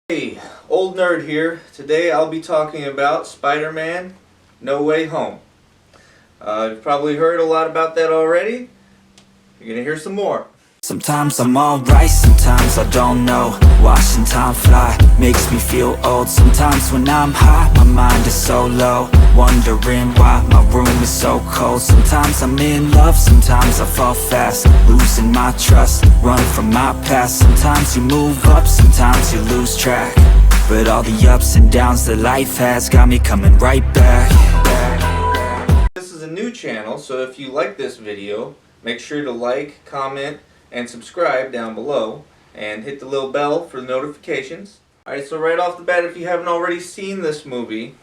Hey, old nerd here. Today I'll be talking about Spider-Man No Way Home. You've probably heard a lot about that already. You're gonna hear some more. Sometimes I'm alright, sometimes I don't know. Watching time fly makes me feel old. Sometimes when I'm high, my mind is so low. Wondering why my room is so cold. Sometimes I'm in love, sometimes I fall fast. Losing my trust, run from my past. Sometimes you move up, sometimes you lose track. But all the ups and downs that life has got me coming right back. This is a new channel, so if you like this video, make sure to like, comment, and subscribe down below, and hit the little bell for the notifications. Alright, so right off the bat, if you haven't already seen this movie,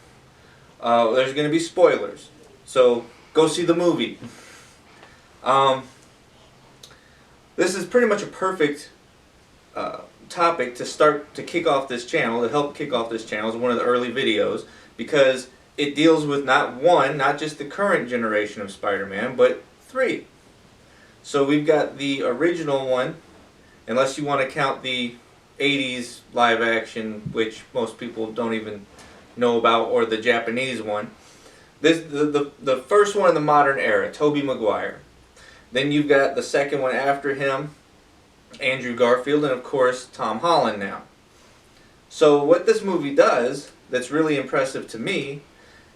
there's going to be spoilers. So, go see the movie. This is pretty much a perfect topic to kick off this channel, to help kick off this channel. It's one of the early videos, because it deals with not just the current generation of Spider-Man, but three. So we've got the original one, unless you want to count the 80s live action, which most people don't even know about, or the Japanese one. The first one in the modern era, Tobey Maguire. Then you've got the second one after him, Andrew Garfield, and of course Tom Holland now. So what this movie does, that's really impressive to me,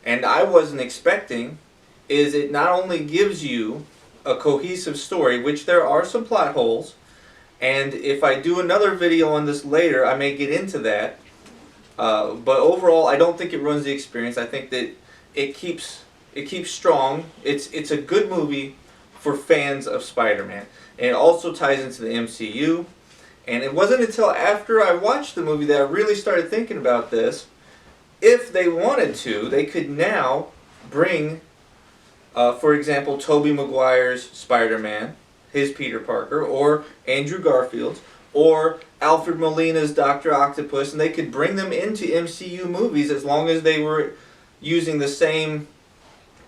and I wasn't expecting, is it not only gives you a cohesive story, which there are some plot holes, and if I do another video on this later, I may get into that, but overall I don't think it ruins the experience. I think that it keeps strong. It's a good movie for fans of Spider-Man, and it also ties into the MCU. And it wasn't until after I watched the movie that I really started thinking about this. If they wanted to, they could now bring for example, Tobey Maguire's Spider-Man, his Peter Parker, or Andrew Garfield's, or Alfred Molina's Dr. Octopus, and they could bring them into MCU movies as long as they were using the same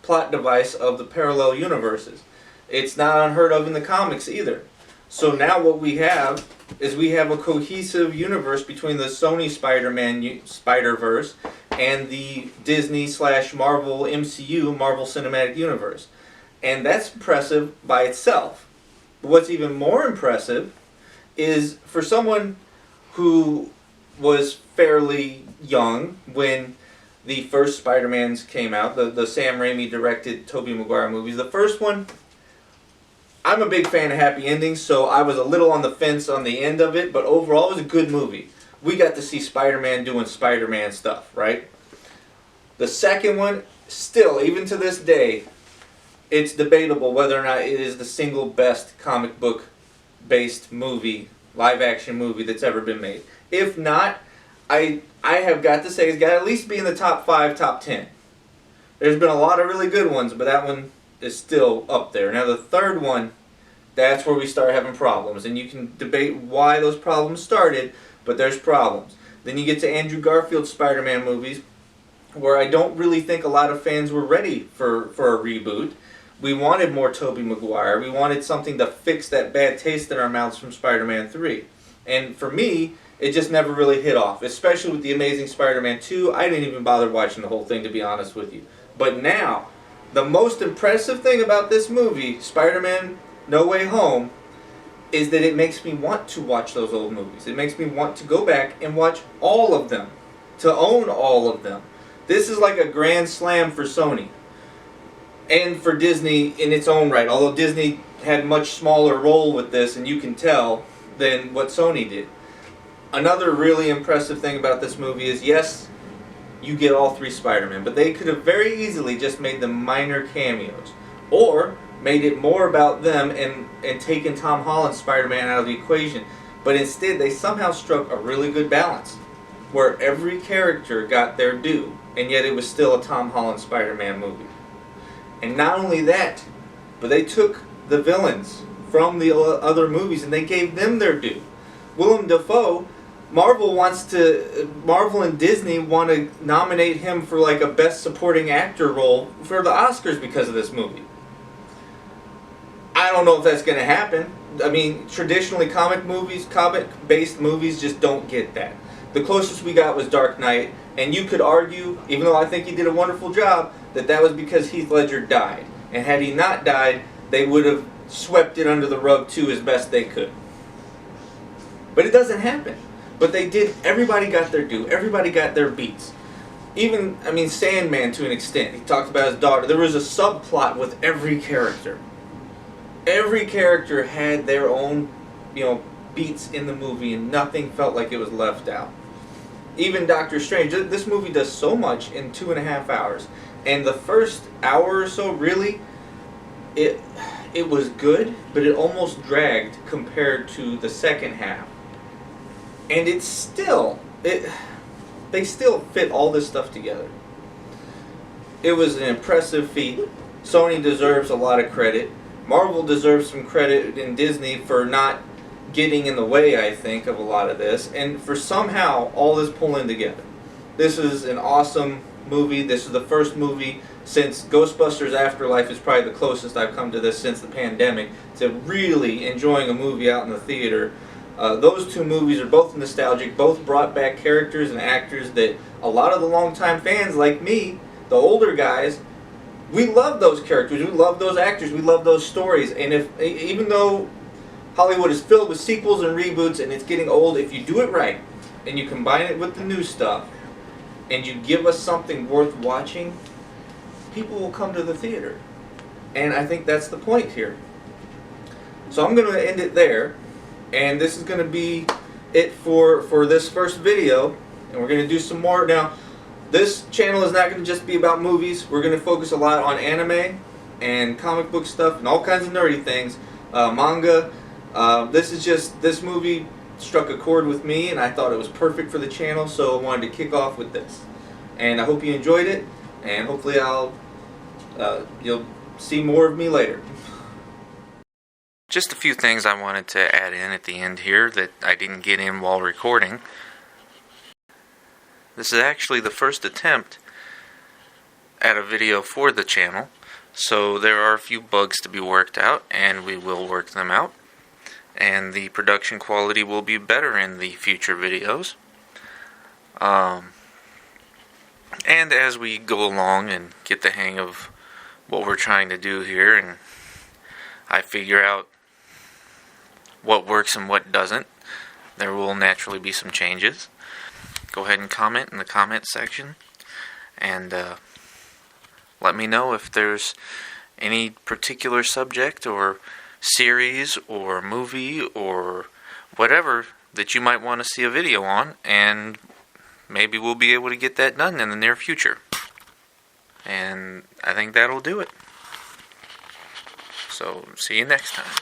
plot device of the parallel universes. It's not unheard of in the comics either. So now what we have is we have a cohesive universe between the Sony Spider-Man Spider-Verse and the Disney/Marvel MCU, Marvel Cinematic Universe. And that's impressive by itself. But what's even more impressive is for someone who was fairly young when the first Spider-Mans came out, the Sam Raimi directed Tobey Maguire movies. The first one, I'm a big fan of happy endings, so I was a little on the fence on the end of it, but overall it was a good movie. We got to see Spider-Man doing Spider-Man stuff, right? The second one, still, even to this day, it's debatable whether or not it is the single best comic book based movie, live action movie that's ever been made. If not, I have got to say it's got to at least be in the top 5, top 10. There's been a lot of really good ones, but that one is still up there. Now the third one, that's where we start having problems, and you can debate why those problems started, but there's problems. Then you get to Andrew Garfield's Spider-Man movies, where I don't really think a lot of fans were ready for a reboot. We wanted more Tobey Maguire. We wanted something to fix that bad taste in our mouths from Spider-Man 3. And for me, it just never really hit off, especially with The Amazing Spider-Man 2. I didn't even bother watching the whole thing, to be honest with you. But now, the most impressive thing about this movie, Spider-Man No Way Home, is that it makes me want to watch those old movies. It makes me want to go back and watch all of them, to own all of them. This is like a grand slam for Sony and for Disney in its own right, although Disney had a much smaller role with this, and you can tell, than what Sony did. Another really impressive thing about this movie is, yes, you get all three Spider-Man, but they could have very easily just made them minor cameos, or made it more about them and taken Tom Holland's Spider-Man out of the equation. But instead, they somehow struck a really good balance, where every character got their due, and yet it was still a Tom Holland Spider-Man movie. And not only that, but they took the villains from the other movies and they gave them their due. Willem Dafoe, Marvel and Disney want to nominate him for like a Best Supporting Actor role for the Oscars because of this movie. I don't know if that's going to happen. I mean, traditionally comic-based movies just don't get that. The closest we got was Dark Knight, and you could argue, even though I think he did a wonderful job, that that was because Heath Ledger died. And had he not died, they would have swept it under the rug too as best they could. But it doesn't happen. But they did, everybody got their due, everybody got their beats. Even, I mean, Sandman to an extent. He talked about his daughter. There was a subplot with every character. Every character had their own, beats in the movie, and nothing felt like it was left out. Even Doctor Strange. This movie does so much in 2.5 hours. And the first hour or so, really, it was good, but it almost dragged compared to the second half. And it's still, they still fit all this stuff together. It was an impressive feat. Sony deserves a lot of credit. Marvel deserves some credit in Disney for not getting in the way, I think, of a lot of this, and for somehow all this pulling together. This is an awesome movie. This is the first movie since Ghostbusters Afterlife is probably the closest I've come to this since the pandemic, to really enjoying a movie out in the theater. Those two movies are both nostalgic, both brought back characters and actors that a lot of the longtime fans like me, the older guys, we love those characters, we love those actors, we love those stories. And even though Hollywood is filled with sequels and reboots and it's getting old, if you do it right and you combine it with the new stuff and you give us something worth watching, people will come to the theater. And I think that's the point here. So I'm going to end it there, and this is going to be it for this first video, and we're going to do some more. Now, this channel is not going to just be about movies. We're going to focus a lot on anime and comic book stuff and all kinds of nerdy things, manga. This movie struck a chord with me, and I thought it was perfect for the channel, so I wanted to kick off with this. And I hope you enjoyed it, and hopefully you'll see more of me later. Just a few things I wanted to add in at the end here that I didn't get in while recording. This is actually the first attempt at a video for the channel, so there are a few bugs to be worked out, and we will work them out. And the production quality will be better in the future videos. And as we go along and get the hang of what we're trying to do here, and I figure out what works and what doesn't, there will naturally be some changes. Go ahead and comment in the comment section, and let me know if there's any particular subject or series or movie or whatever that you might want to see a video on, and maybe we'll be able to get that done in the near future. And I think that'll do it. So, see you next time.